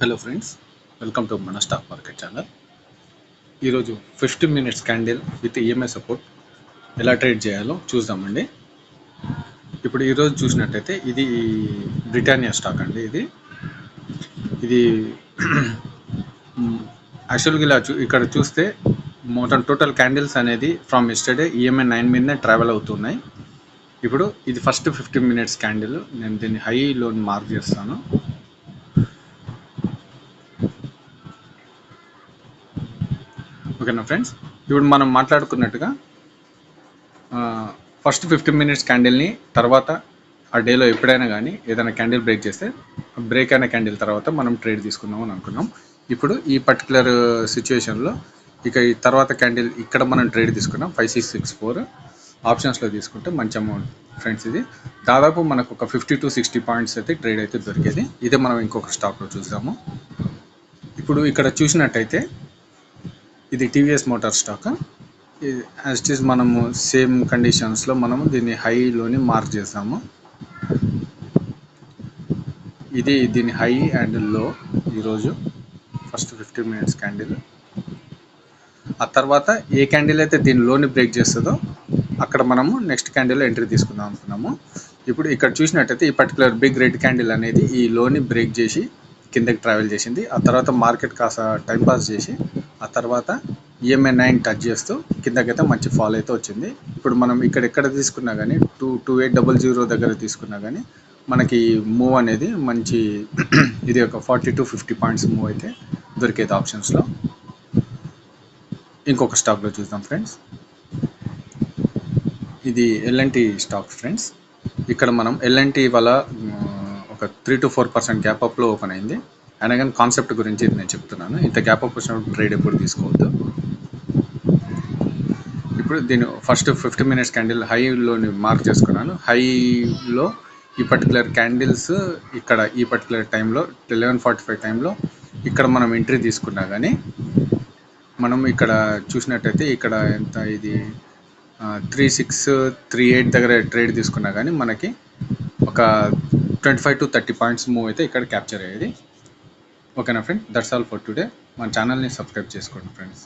Hello friends, welcome to మన stock market channel. ఈరోజు 15 minutes candle with EMI support ఎలా trade చేయాలో చూద్దామండి. ఇప్పుడు ఈరోజు చూసినట్టయితే ఇది బ్రిటానియా స్టాక్ అండి. ఇది యాక్చువల్గా ఇలా ఇక్కడ చూస్తే మొత్తం టోటల్ క్యాండిల్స్ అనేది ఫ్రమ్ ఎస్టర్డే ఈఎంఐ 9 మీదనే ట్రావెల్ అవుతున్నాయి. ఇప్పుడు ఇది ఫస్ట్ 15 మినిట్స్ క్యాండిల్. నేను దీన్ని హై లోన్ మార్క్ చేస్తాను. ఓకేనా ఫ్రెండ్స్, ఇప్పుడు మనం మాట్లాడుకున్నట్టుగా ఫస్ట్ 15 మినిట్స్ క్యాండిల్ని తర్వాత ఆ డేలో ఎప్పుడైనా కానీ ఏదైనా క్యాండిల్ బ్రేక్ చేస్తే బ్రేక్ అయిన క్యాండిల్ తర్వాత మనం ట్రేడ్ తీసుకుందాం అని అనుకున్నాం. ఇప్పుడు ఈ పర్టికులర్ సిచ్యువేషన్లో ఇక ఈ తర్వాత క్యాండిల్ ఇక్కడ మనం ట్రేడ్ తీసుకున్నాం 5664 ఆప్షన్స్లో తీసుకుంటే మంచి అమౌంట్ ఫ్రెండ్స్. ఇది దాదాపు మనకు ఒక 50 to 60 పాయింట్స్ అయితే ట్రేడ్ అయితే దొరికేది. ఇదే మనం ఇంకొక స్టాక్లో చూద్దాము. ఇప్పుడు ఇక్కడ చూసినట్టయితే ఇది TVS motor stock. As it is మనము సేమ్ కండిషన్స్లో మనము దీన్ని హైలోని మార్క్ చేసాము. ఇది దీని హై అండ్ లో ఈరోజు ఫస్ట్ 15 మినిట్స్ క్యాండిల్. ఆ తర్వాత ఏ క్యాండిల్ అయితే దీని లోని బ్రేక్ చేస్తుందో అక్కడ మనము నెక్స్ట్ క్యాండిల్లో ఎంట్రీ తీసుకుందాం అనుకున్నాము. ఇప్పుడు ఇక్కడ చూసినట్టయితే ఈ పర్టికులర్ బిగ్ రెడ్ క్యాండిల్ అనేది ఈ లోని బ్రేక్ చేసి కిందకి ట్రావెల్ చేసింది. ఆ తర్వాత మార్కెట్ కాస్త టైంపాస్ చేసి ఆ తర్వాత ఈఎంఐ 9 టచ్ చేస్తూ కిందకైతే మంచి ఫాల్ అయితే వచ్చింది. ఇప్పుడు మనం ఎక్కడ తీసుకున్నా కానీ 2800 దగ్గర తీసుకున్నా కానీ మనకి మూవ్ అనేది మంచి ఇది ఒక 40 to 50 పాయింట్స్ మూవ్ అయితే దొరికేది ఆప్షన్స్లో. ఇంకొక స్టాక్లో చూద్దాం ఫ్రెండ్స్. ఇది ఎల్ఎన్టీ స్టాక్ ఫ్రెండ్స్. ఇక్కడ మనం ఎల్ఎన్టీ వల్ల ఒక 3 to 4% గ్యాప్ అప్లో ఓపెన్ అయింది. అయినా కానీ కాన్సెప్ట్ గురించి ఇది నేను చెప్తున్నాను. ఇంత గ్యాప్ అప్ వచ్చినప్పుడు ట్రేడ్ ఎప్పుడు తీసుకోవద్దు. ఇప్పుడు దీని ఫస్ట్ 15 మినిట్స్ క్యాండిల్ హైలోని మార్క్ చేసుకున్నాను. హైలో ఈ పర్టికులర్ క్యాండిల్స్ ఇక్కడ ఈ పర్టికులర్ టైంలో 11:45 టైంలో ఇక్కడ మనం ఎంట్రీ తీసుకున్నా కానీ మనం ఇక్కడ చూసినట్టయితే ఇక్కడ ఎంత ఇది 3638 దగ్గర ట్రేడ్ తీసుకున్నా కానీ మనకి ఒక 25 to 30 పాయింట్స్ మూవ్ అయితే ఇక్కడ క్యాప్చర్ అయ్యేది. ఓకేనా friend, that's all for today. మన ఛానల్ని సబ్స్క్రైబ్ చేసుకోండి ఫ్రెండ్స్.